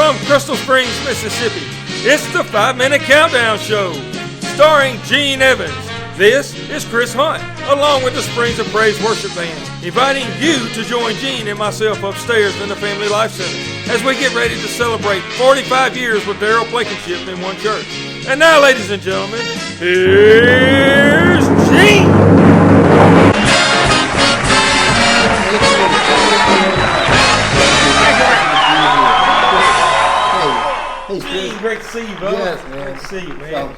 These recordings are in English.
from Crystal Springs, Mississippi, it's the 5-Minute Countdown Show, starring Gene Evans. This is Chris Hunt, along with the Springs of Praise Worship Band, inviting you to join Gene and myself upstairs in the Family Life Center as we get ready to celebrate 45 years with Darrel Blankenship in one church. And now, ladies and gentlemen, here's Gene! Hey, Gene, great to see you, brother. Yes, man. Great to see you, man. So,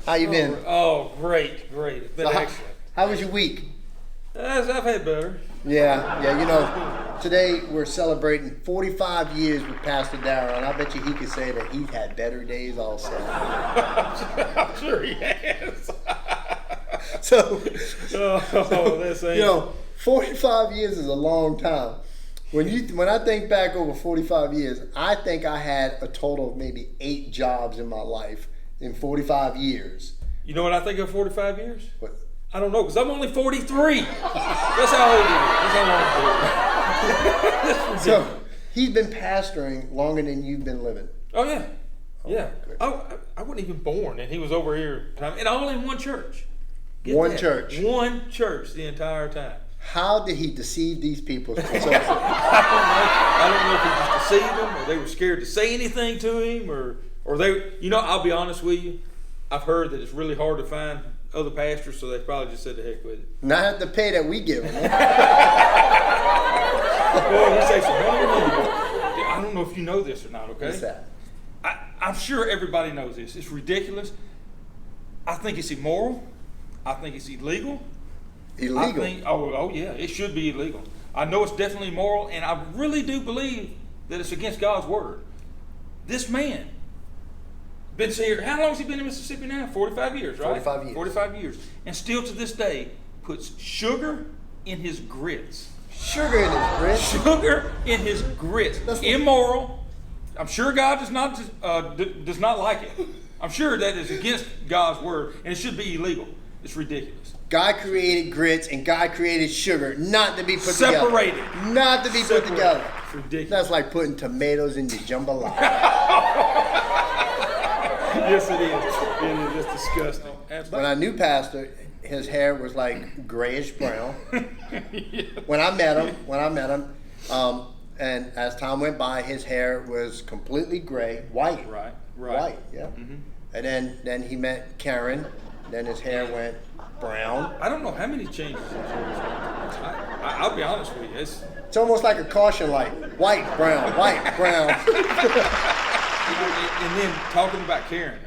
how you been? Oh, great. It's been excellent. How was your week? I've had better. Yeah. You know, today we're celebrating 45 years with Pastor Darrel, and I bet you he could say that he's had better days also. I'm sure he has. So, that's you know, 45 years is a long time. When I think back over 45 years, I think I had a total of maybe 8 jobs in my life in 45 years. You know what I think of 45 years? What? I don't know, because I'm only 43. That's how old he is. That's how long he is. So, he's been pastoring longer than you've been living. Oh, yeah. Yeah. Oh, I wasn't even born, and he was over here. And only in one church. Get One that. church. One church the entire time. How did he deceive these people? I don't know if he just deceived them, or they were scared to say anything to him, or they. You know, I'll be honest with you. I've heard that it's really hard to find other pastors, so they probably just said the heck with it. Not the pay that we give them. Well, we say some money. I don't know if you know this or not. Okay. What's that? I'm sure everybody knows this. It's ridiculous. I think it's immoral. I think it's illegal. Illegal? Oh yeah, it should be illegal. I know it's definitely immoral, and I really do believe that it's against God's word. This man been here. How long has he been in Mississippi now? 45 years, right? 45 years. 45 years, and still to this day puts sugar in his grits. Sugar in his grits? Sugar in his grits. That's immoral. I'm sure God does not like it. I'm sure that is against God's word, and it should be illegal. It's ridiculous. God created grits and God created sugar not to be put Separated. together. Not to be put together. It's ridiculous. That's like putting tomatoes in your jambalaya. Yes, it is. It is. It's disgusting. Absolutely. When I knew Pastor, his hair was like grayish brown. Yeah. When I met him, and as time went by, his hair was completely gray, white. Right. White, yeah. Mm-hmm. And then he met Karen. Then his hair went brown. I don't know how many changes. I'll be honest with you. It's almost like a caution light. White, brown, white, brown. And then talking about Karen,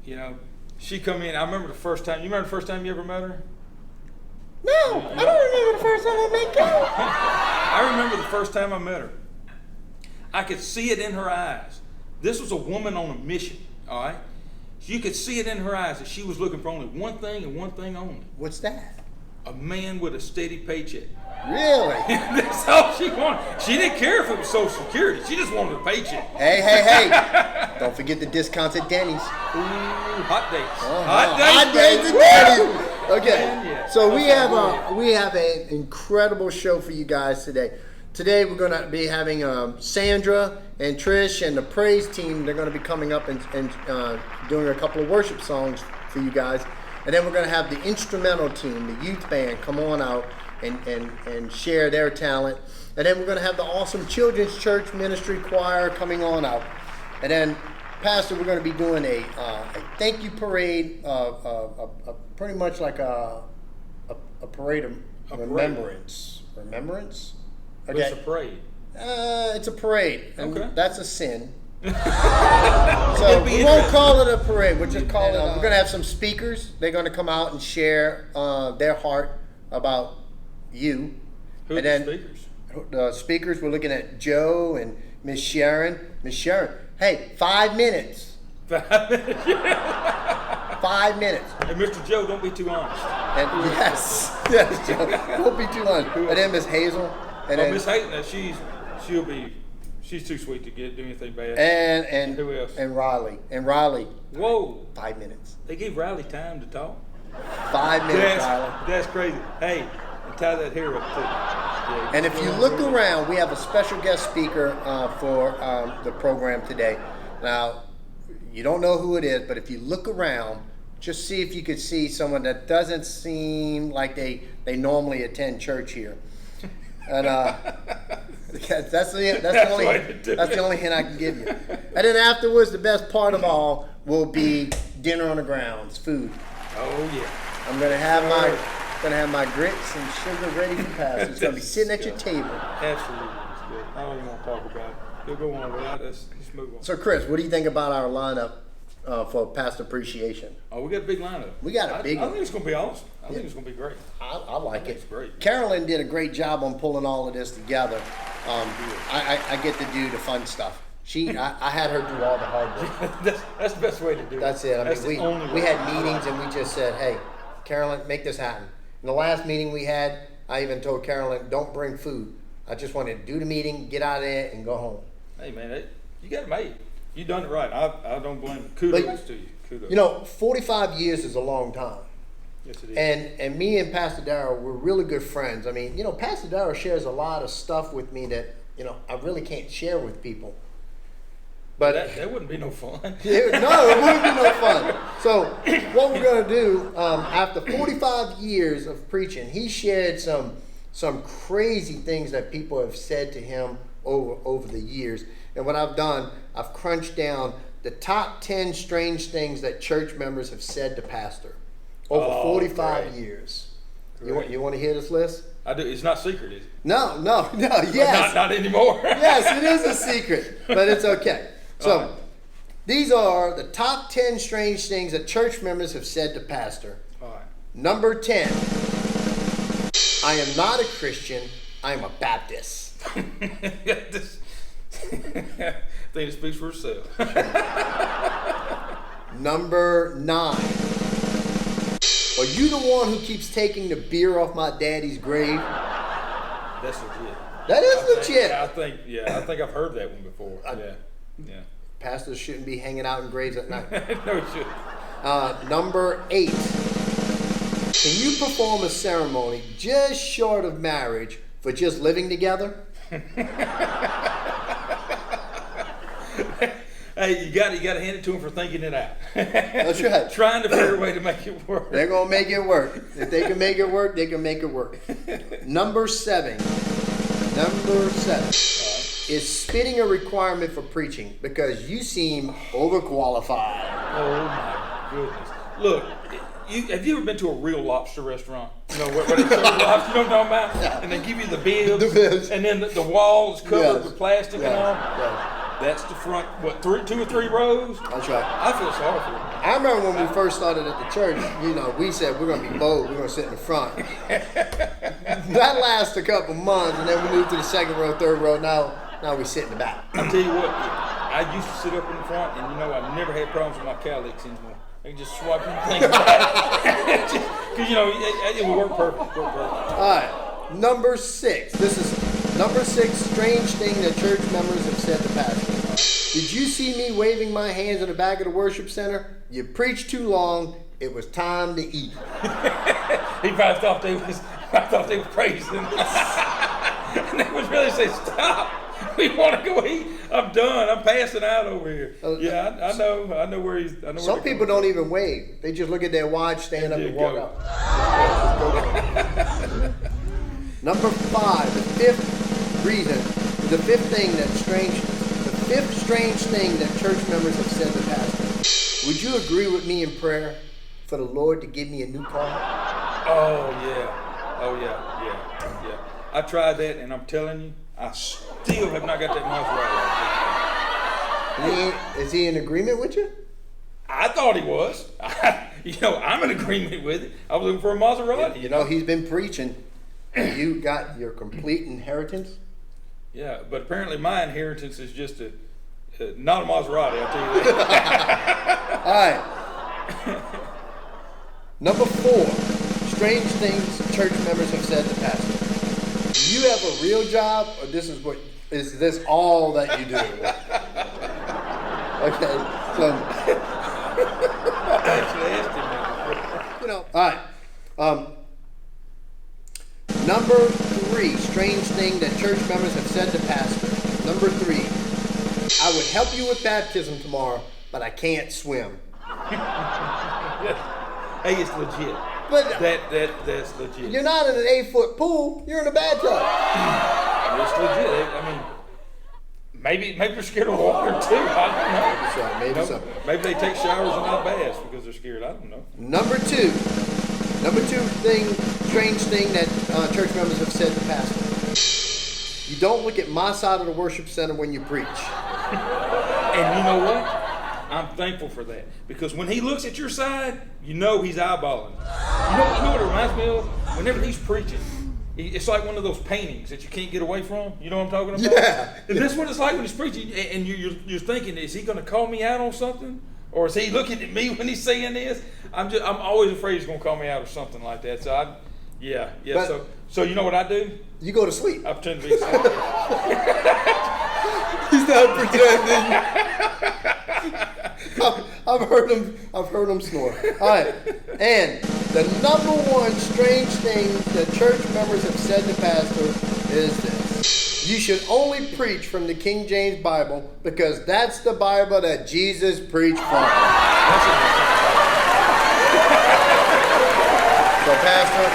you know, she come in. I remember the first time. You remember the first time you ever met her? No, I don't remember the first time I met Karen. I remember the first time I met her. I could see it in her eyes. This was a woman on a mission, all right? You could see it in her eyes that she was looking for only one thing and one thing only. What's that? A man with a steady paycheck. Really? That's all she wanted. She didn't care if it was Social Security. She just wanted a paycheck. Hey. Don't forget the discounts at Denny's. Ooh, hot days. Hot days at Denny's. Okay. Yeah. So we have an incredible show for you guys today. Today we're going to be having Sandra and Trish and the praise team. They're going to be coming up and doing a couple of worship songs for you guys. And then we're going to have the instrumental team, the youth band, come on out and share their talent. And then we're going to have the awesome Children's Church Ministry Choir coming on out. And then, Pastor, we're going to be doing a thank you parade, pretty much like a parade of remembrance. Remembrance? Okay. It's a parade. It's a parade. And okay. That's a sin. So we won't call it a parade. We'll just call it. We're going to have some speakers. They're going to come out and share their heart about you. Who are the speakers? The speakers, we're looking at Joe and Miss Sharon. Miss Sharon, hey, 5 minutes. 5 minutes. 5 minutes. And Mr. Joe, don't be too honest. And yes, Joe, don't be too honest. And then Miss Hazel. And then Miss Hazel, she's too sweet to do anything bad. And who else? And Riley. Whoa. 5 minutes. They gave Riley time to talk. 5 minutes, Riley. That's crazy. Hey, and tie that hair up too. And if you look around, we have a special guest speaker for the program today. Now, you don't know who it is, but if you look around, just see if you could see someone that doesn't seem like they normally attend church here. And that's the only hint I can give you. And then afterwards, the best part of all will be dinner on the grounds, food. Oh yeah. I'm gonna have my grits and sugar ready for Pastor. It's gonna be sitting at your table. Absolutely, it's good. I don't even want to talk about it. You'll go on without us. Let's move on. So, Chris, what do you think about our lineup for Pastor Appreciation? Oh, we got a big lineup. We got a big I think it's going to be awesome. I think it's going to be great. I like it. It's great. Carolyn did a great job on pulling all of this together. I get to do the fun stuff. I had her do all the hard work. That's the best way to do it. That's it. We had meetings and we just said, hey, Carolyn, make this happen. In the last meeting we had, I even told Carolyn, don't bring food. I just wanted to do the meeting, get out of there, and go home. Hey, man, you got it made. You done it right. I don't blame you. Kudos to you. Kudos. You know, 45 years is a long time. Yes, it is. And me and Pastor Darrel were really good friends. I mean, Pastor Darrel shares a lot of stuff with me that, I really can't share with people. But that wouldn't be no fun. No, it wouldn't be no fun. So what we're going to do, after 45 years of preaching, he shared some crazy things that people have said to him over the years. And what I've done, I've crunched down the top 10 strange things that church members have said to Pastor over 45 years. Great. You want to hear this list? I do. It's not secret, is it? No, yes. Not anymore. Yes, it is a secret, but it's okay. So, these are the top 10 strange things that church members have said to Pastor. All right. Number 10, I am not a Christian, I am a Baptist. I think it speaks for itself. Number 9, are you the one who keeps taking the beer off my daddy's grave? That's legit. That is legit. I think I've heard that one before. Yeah. Pastors shouldn't be hanging out in graves at night. No, it shouldn't. Number 8, can you perform a ceremony just short of marriage for just living together? Hey, you got to hand it to them for thinking it out. That's right. Trying to figure a way to make it work. They're going to make it work. If they can make it work, they can make it work. Number 7. Is spitting a requirement for preaching because you seem overqualified. Oh my goodness. Look, have you ever been to a real lobster restaurant? Where they serve lobster, you know what I'm talking about? Yeah. And they give you the bibs. And then the walls covered with plastic and all. Yeah. That's the front, 2 or 3 rows? That's right. I feel sorry for you. I remember when we first started at the church, we said we're going to be bold, we're going to sit in the front. That lasted a couple months, and then we moved to the 2nd row, 3rd row. Now we sit in the back. I'll tell you what, I used to sit up in the front, and I never had problems with my cowlicks anymore. I can just swipe anything back. Because, it would work perfect. All right, number 6. This is number 6 strange thing that church members have said to Pastor. Did you see me waving my hands in the back of the worship center? You preached too long. It was time to eat. He probably thought they was praising. And they would really say, stop. We want to go eat. I'm done. I'm passing out over here. Yeah, I know where he's. I know. Some people don't even wave. They just look at their watch, stand up, and walk out. Number 5, the 5th reason, the 5th strange thing that church members have said to Pastor. Would you agree with me in prayer for the Lord to give me a new car? Oh yeah. I tried that, and I'm telling you, I still have not got that Maserati. Is he in agreement with you? I thought he was. I'm in agreement with it. I was looking for a Maserati. He's been preaching. You got your complete inheritance. Yeah, but apparently my inheritance is just not a Maserati. I'll tell you that. All right. Number 4, strange things church members have said to Pastor. Do you have a real job, or is this all that you do? Okay, so actually asked him. all right. Number 3. 3, strange thing that church members have said to pastor. Number 3, I would help you with baptism tomorrow, but I can't swim. Hey, it's legit. But That's legit. you're not in an 8-foot pool. You're in a bathtub. It's legit. I mean, maybe they're scared of water too. I don't know. Maybe so. Maybe they take showers and not baths because they're scared. I don't know. Number two strange thing that church members have said to pastor. You don't look at my side of the worship center when you preach. And you know what? I'm thankful for that. Because when he looks at your side, you know he's eyeballing. You know what it reminds me of? Whenever he's preaching, it's like one of those paintings that you can't get away from. You know what I'm talking about? Yeah. And that's what it's like when he's preaching. And you're thinking, is he going to call me out on something? Or is he looking at me when he's saying this? I'm always afraid he's going to call me out or something like that. So But, so you know what I do? You go to sleep. I pretend to be asleep. He's not pretending. I've heard him snore. All right. And the number one strange thing that church members have said to pastor is this. You should only preach from the King James Bible because that's the Bible that Jesus preached from. So pastor,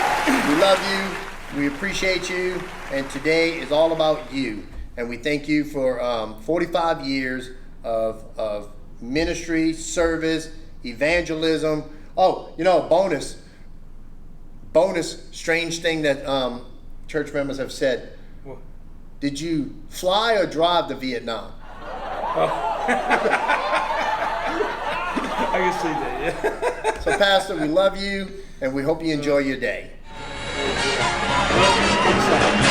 we love you. We appreciate you. And today is all about you. And we thank you for 45 years of ministry, service, evangelism. Oh, bonus strange thing that church members have said. What? Did you fly or drive to Vietnam? I can see that, yeah. So pastor, we love you and we hope you enjoy your day. Love you.